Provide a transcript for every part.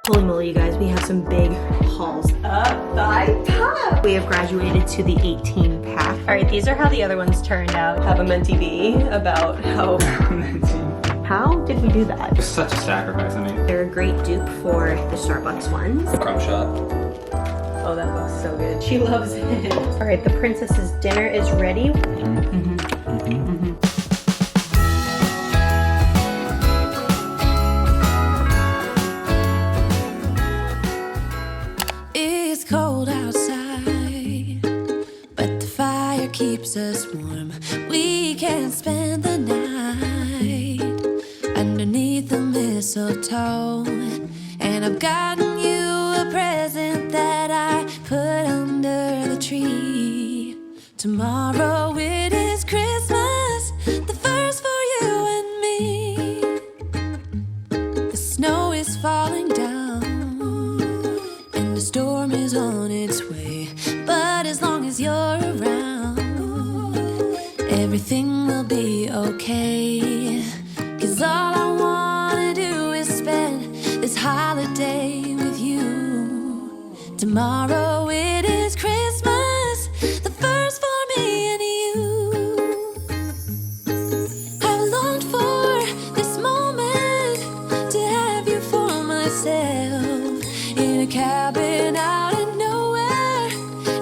Holy moly, you guys, we have some big hauls up by top. We have graduated to the 18 pack. All right, these are how the other ones turned out. Have a mentee be about how did we do that? It's such a sacrifice, I mean. They're a great dupe for the Starbucks ones. Crumb shot. Oh, that looks so good. She loves it. All right, the princess's dinner is ready. It's cold outside, but the fire keeps us warm. We can spend the night underneath the mistletoe. And I've gotten you a present that I put under the tree. Tomorrow it is Christmas, the first for you and me. The snow is falling down and the storm is on its way. But as long as you're around, everything will be okay. 'Cause all I wanna do is spend this holiday with you. Tomorrow it is Christmas, the first for me and you. I've longed for this moment to have you for myself in a cabin out in nowhere,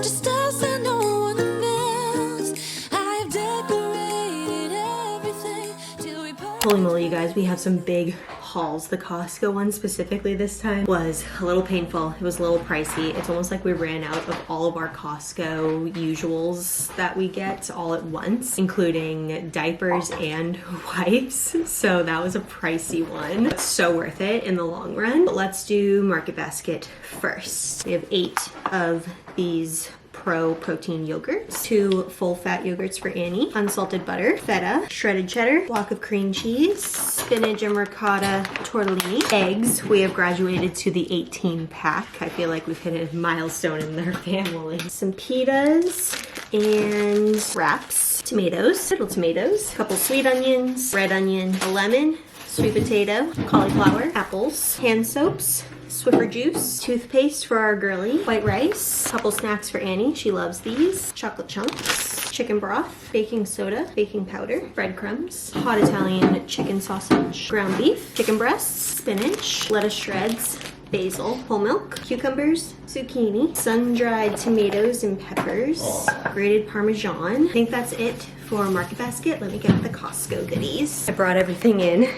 just us and no one else. I've decorated everything till we part. Holy moly, you guys, we have some big hauls. The Costco one specifically this time was a little painful. It was a little pricey. It's almost like we ran out of all of our Costco usuals that we get all at once, including diapers and wipes. So that was a pricey one, but so worth it in the long run. But let's do Market Basket first. We have 8 of these Pro protein yogurts, 2 full fat yogurts for Annie, unsalted butter, feta, shredded cheddar, block of cream cheese, spinach and ricotta tortellini, eggs. We have graduated to the 18 pack. I feel like we've hit a milestone in their family. Some pitas and wraps, tomatoes, little tomatoes, a couple sweet onions, red onion, a lemon, sweet potato, cauliflower, apples, hand soaps, Swiffer juice, toothpaste for our girly, white rice, couple snacks for Annie, she loves these, chocolate chunks, chicken broth, baking soda, baking powder, breadcrumbs, hot Italian chicken sausage, ground beef, chicken breasts, spinach, lettuce shreds, basil, whole milk, cucumbers, zucchini, sun-dried tomatoes and peppers, grated Parmesan. I think that's it for Market Basket. Let me get the Costco goodies. I brought everything in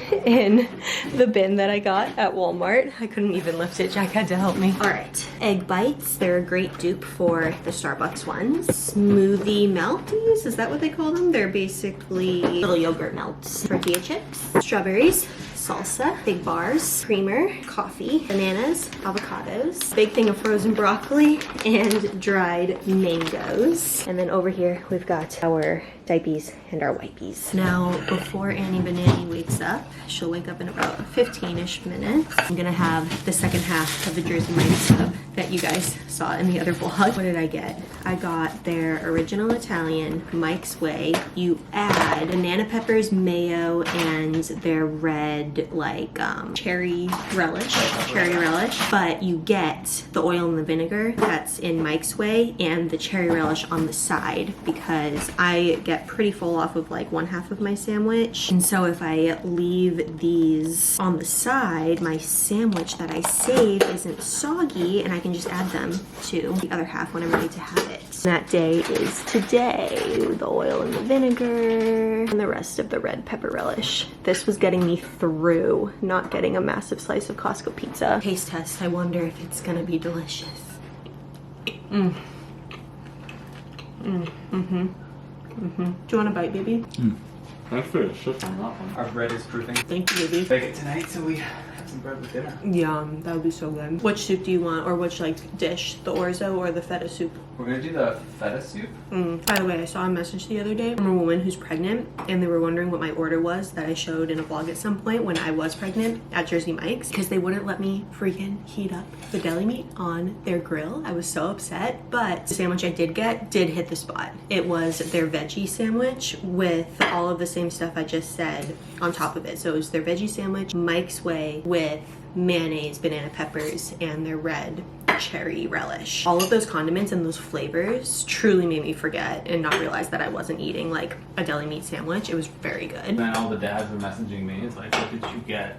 the bin that I got at Walmart. I couldn't even lift it. Jack had to help me. All right, egg bites. They're a great dupe for the Starbucks ones. Smoothie melties, is that what they call them? They're basically little yogurt melts. Tortilla chips, strawberries, salsa, big bars, creamer, coffee, bananas, avocados, big thing of frozen broccoli, and dried mangoes. And then over here, we've got our diapies and our wipies. Now, before Annie Banani wakes up, she'll wake up in about 15-ish minutes. I'm gonna have the second half of the Jersey Mike's sub that you guys saw in the other vlog. What did I get? I got their original Italian Mike's Way. You add banana peppers, mayo, and their red like cherry relish, but you get the oil and the vinegar that's in Mike's Way and the cherry relish on the side, because I get pretty full off of like 1/2 of my sandwich, and so if I leave these on the side, my sandwich that I save isn't soggy and I can just add them to the other half when I'm ready to have it. That day is today. The oil and the vinegar and the rest of the red pepper relish. This was getting me through not getting a massive slice of Costco pizza. Taste test. I wonder if it's gonna be delicious. Do you want a bite, baby? That's delicious. Our bread is proofing. Thank you, baby. Bake it tonight so we have some bread with dinner. Yum, that would be so good. Which soup do you want, or which like dish? The orzo or the feta soup? We're gonna do the feta soup. By the way, I saw a message the other day from a woman who's pregnant, and they were wondering what my order was that I showed in a vlog at some point when I was pregnant at Jersey Mike's, because they wouldn't let me freaking heat up the deli meat on their grill. I was so upset, but the sandwich I did get did hit the spot. It was their veggie sandwich with all of the same stuff I just said on top of it. So it was their veggie sandwich, Mike's Way, with mayonnaise, banana peppers, and their red cherry relish. All of those condiments and those flavors truly made me forget and not realize that I wasn't eating like a deli meat sandwich. It was very good. And then all the dads were messaging me. It's like, what did you get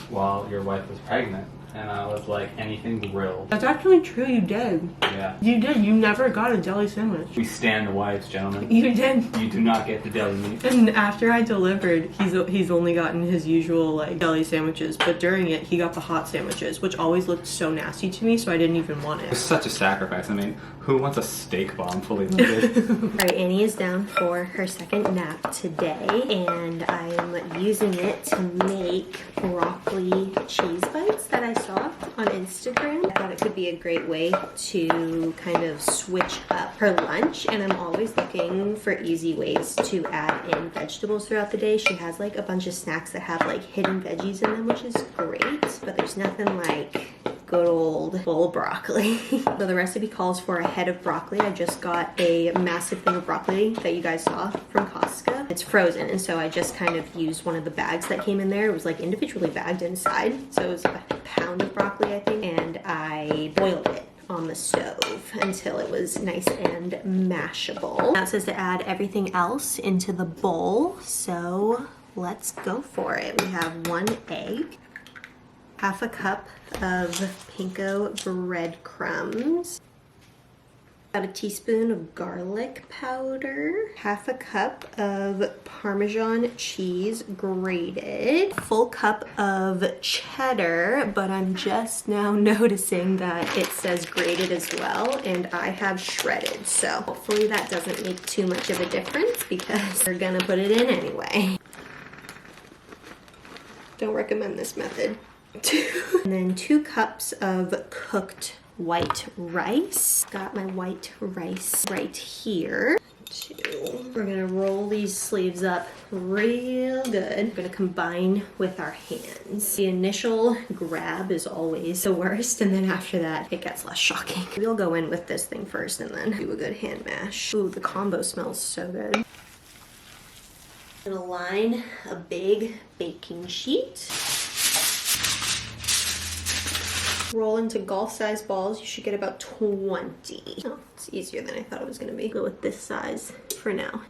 while your wife was pregnant? And I was like, anything grilled. That's actually true, you did. Yeah. You did. You never got a deli sandwich. We stand the wives, gentlemen. You did. You do not get the deli meat. And after I delivered, he's only gotten his usual like deli sandwiches, but during it he got the hot sandwiches, which always looked so nasty to me, so I didn't even want It's it. such a sacrifice. I mean, who wants a steak bomb fully loaded? Alright, Annie is down for her second nap today, and I'm using it to make broccoli cheese bites that I saw on Instagram. I thought it could be a great way to kind of switch up her lunch, and I'm always looking for easy ways to add in vegetables throughout the day. She has like a bunch of snacks that have like hidden veggies in them, which is great, but there's nothing like good old full broccoli. So the recipe calls for a head of broccoli. I just got a massive thing of broccoli that you guys saw from Costco. It's frozen, and so I just kind of used one of the bags that came in there. It was like individually bagged inside, so it was a pound of broccoli, I think, and I boiled it on the stove until it was nice and mashable. Now it says to add everything else into the bowl, so let's go for it. We have 1 egg, half a cup of panko breadcrumbs, about a teaspoon of garlic powder, half a cup of Parmesan cheese grated, full cup of cheddar, but I'm just now noticing that it says grated as well, and I have shredded, so hopefully that doesn't make too much of a difference because we're gonna put it in anyway. Don't recommend this method. And then 2 cups of cooked white rice. Got my white rice right here. 2. We're gonna roll these sleeves up real good. We're gonna combine with our hands. The initial grab is always the worst, and then after that, it gets less shocking. We'll go in with this thing first and then do a good hand mash. Ooh, the combo smells so good. I'm gonna line a big baking sheet. Roll into golf-sized balls. You should get about 20. Oh, it's easier than I thought it was gonna be. Go with this size for now.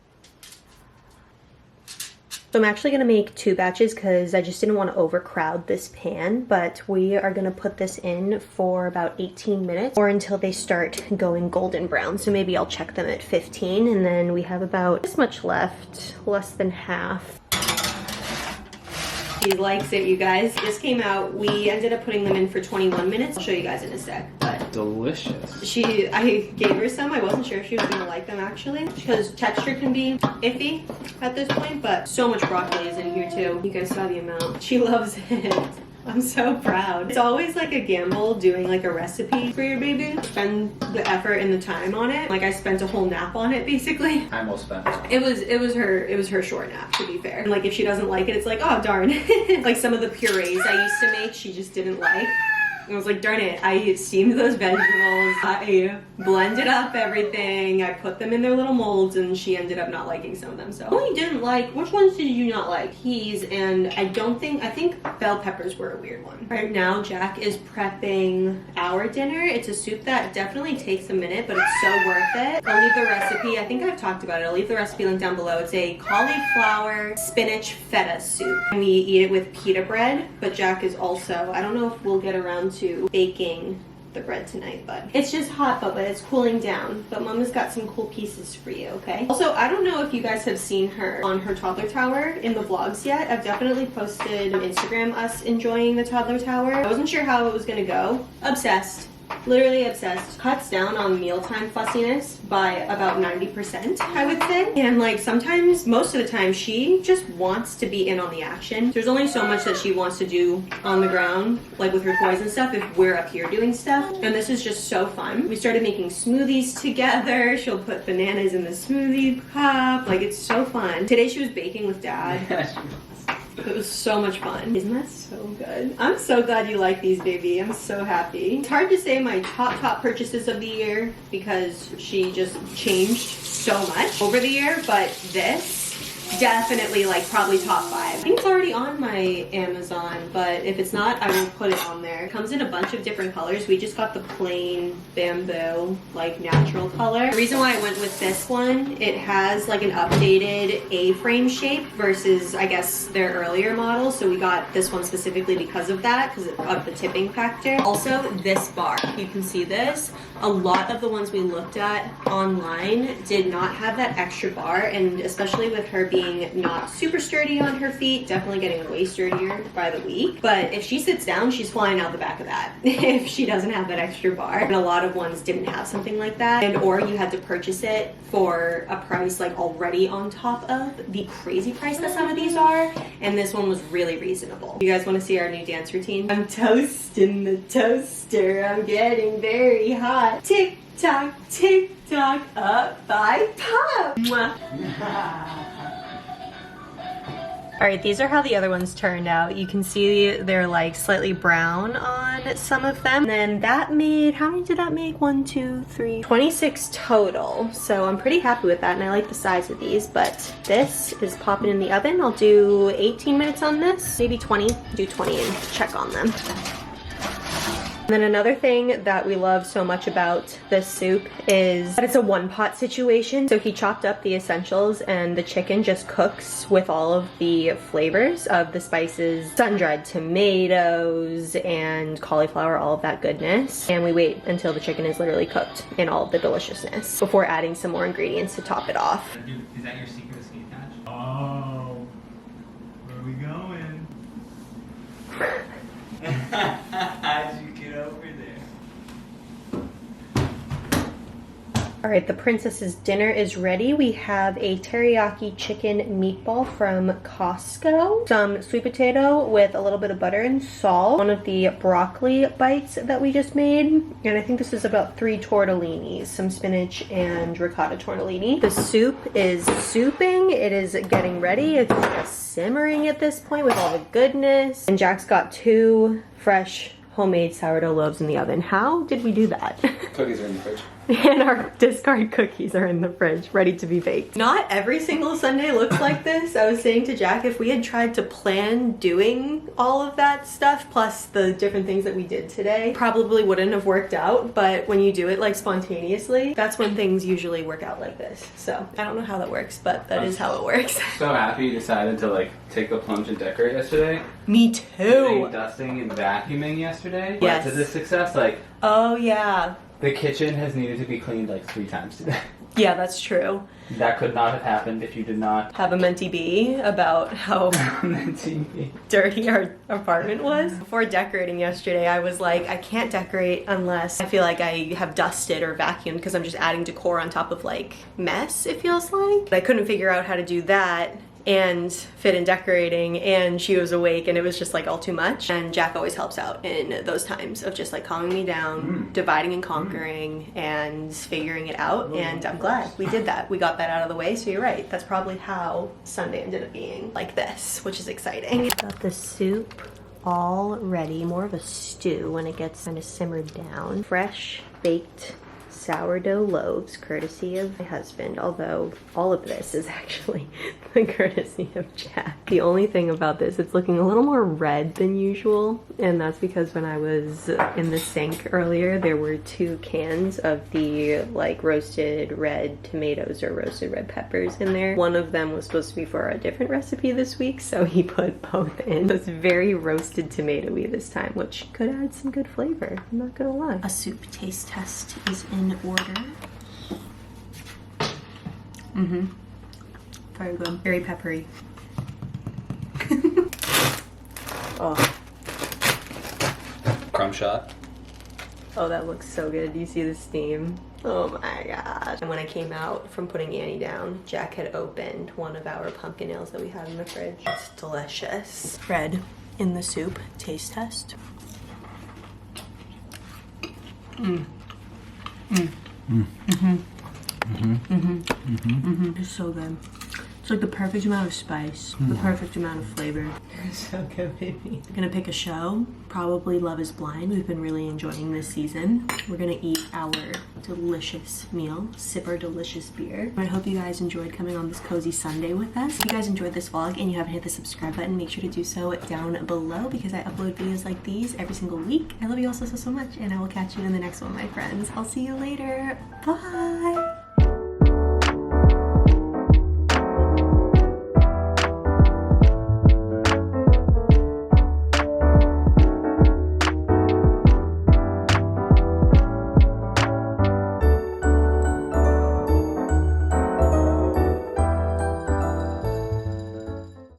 So I'm actually gonna make 2 batches because I just didn't want to overcrowd this pan, but we are gonna put this in for about 18 minutes or until they start going golden brown. So maybe I'll check them at 15, and then we have about this much left, less than half. He likes it, you guys. This came out, we ended up putting them in for 21 minutes. I'll show you guys in a sec, but Delicious. I gave her some. I wasn't sure if she was gonna like them actually, because texture can be iffy at this point, but so much broccoli is in here too. You guys saw the amount. She loves it. I'm so proud. It's always like a gamble doing like a recipe for your baby. Spend the effort and the time on it. Like I spent a whole nap on it basically. I almost spent. It was her short nap, to be fair. And like if she doesn't like it, it's like, oh darn. Like some of the purees I used to make, she just didn't like. I was like, darn it, I steamed those vegetables, I blended up everything, I put them in their little molds, and she ended up not liking some of them. So only didn't like, which ones did you not like? Peas, and I think bell peppers were a weird one. Right now, Jack is prepping our dinner. It's a soup that definitely takes a minute, but it's so worth it. I'll leave the recipe, I think I've talked about it, I'll leave the recipe link down below. It's a cauliflower spinach feta soup. And we eat it with pita bread, but Jack is also, I don't know if we'll get around to baking the bread tonight, but it's just hot, but it's cooling down. But Mama's got some cool pieces for you, okay? Also, I don't know if you guys have seen her on her toddler tower in the vlogs yet. I've definitely posted on Instagram us enjoying the toddler tower. I wasn't sure how it was gonna go. Obsessed. Literally obsessed. Cuts down on mealtime fussiness by about 90%, I would say. And like sometimes, most of the time, she just wants to be in on the action. There's only so much that she wants to do on the ground, like with her toys and stuff, if we're up here doing stuff. And this is just so fun. We started making smoothies together. She'll put bananas in the smoothie cup. Like it's so fun. Today she was baking with Dad. It was so much fun. Isn't that so good? I'm so glad you like these, baby. I'm so happy. It's hard to say my top purchases of the year because she just changed so much over the year, but this definitely like probably top 5. I think it's already on my Amazon, but if it's not, I will put it on there. It comes in a bunch of different colors. We just got the plain bamboo, like natural color. The reason why I went with this one, it has like an updated A-frame shape versus I guess their earlier model. So we got this one specifically because of that, because of the tipping factor. Also, this bar, you can see this. A lot of the ones we looked at online did not have that extra bar, and especially with her being not super sturdy on her feet, definitely getting way sturdier by the week. But if she sits down, she's flying out the back of that if she doesn't have that extra bar. And a lot of ones didn't have something like that, and or you had to purchase it for a price like already on top of the crazy price that some of these are, and this one was really reasonable. You guys want to see our new dance routine? I'm toasting the toaster. I'm getting very hot. Tick tock, up I pop. All right, these are how the other ones turned out. You can see they're like slightly brown on some of them. And then that made, how many did that make? 1, 2, 3, 26 total. So I'm pretty happy with that, and I like the size of these, but this is popping in the oven. I'll do 18 minutes on this, maybe 20, do 20 and check on them. And then another thing that we love so much about this soup is that it's a one-pot situation. So he chopped up the essentials and the chicken just cooks with all of the flavors of the spices, sun-dried tomatoes and cauliflower, all of that goodness. And we wait until the chicken is literally cooked in all of the deliciousness before adding some more ingredients to top it off. Is that your secret escape hatch? Oh, where are we going? How'd you get over there? All right, the princess's dinner is ready. We have a teriyaki chicken meatball from Costco, some sweet potato with a little bit of butter and salt, one of the broccoli bites that we just made, and I think this is about 3 tortellinis, some spinach and ricotta tortellini. The soup is souping. It is getting ready. It's just simmering at this point with all the goodness. And Jack's got 2 fresh homemade sourdough loaves in the oven. How did we do that? Cookies are in the fridge. And our discard cookies are in the fridge, ready to be baked. Not every single Sunday looks like this. I was saying to Jack, if we had tried to plan doing all of that stuff, plus the different things that we did today, probably wouldn't have worked out. But when you do it like spontaneously, that's when things usually work out like this. So I don't know how that works, but that is how it works. So happy you decided to like take the plunge and decorate yesterday. Me too. Dusting and vacuuming yesterday. Yes. To this success, like, Oh yeah. the kitchen has needed to be cleaned like 3 times today. Yeah, that's true. That could not have happened if you did not Have a mentee be about how dirty our apartment was. Before decorating yesterday, I was like, I can't decorate unless I feel like I have dusted or vacuumed, because I'm just adding decor on top of like mess, it feels like. But I couldn't figure out how to do that and fit in decorating, and she was awake, and it was just like all too much. And Jack always helps out in those times of just like calming me down, dividing and conquering, and figuring it out. And I'm glad we did that. We got that out of the way. So you're right, that's probably how Sunday ended up being like this, which is exciting. Got the soup all ready, more of a stew when it gets kind of simmered down. Fresh baked sourdough loaves, courtesy of my husband, although all of this is actually the courtesy of Jack. The only thing about this, it's looking a little more red than usual, and that's because when I was in the sink earlier, there were 2 cans of the like roasted red tomatoes or roasted red peppers in there. One of them was supposed to be for a different recipe this week, so he put both in. It was very roasted tomato-y this time, which could add some good flavor, I'm not gonna lie. A soup taste test is in order. Very good. Very peppery. Oh. crumb shot. Oh, that looks so good. Do you see the steam? Oh my gosh. And when I came out from putting Annie down, Jack had opened one of our pumpkin ales that we had in the fridge. It's delicious. Red in the soup. Taste test. It's so good. It's It's like the perfect amount of spice, the perfect amount of flavor. You're so good, baby. We're gonna pick a show, probably Love is Blind. We've been really enjoying this season. We're gonna eat our delicious meal, sip our delicious beer. I hope you guys enjoyed coming on this cozy Sunday with us. If you guys enjoyed this vlog and you haven't hit the subscribe button, make sure to do so down below because I upload videos like these every single week. I love you all so much, and I will catch you in the next one, my friends. I'll see you later. Bye.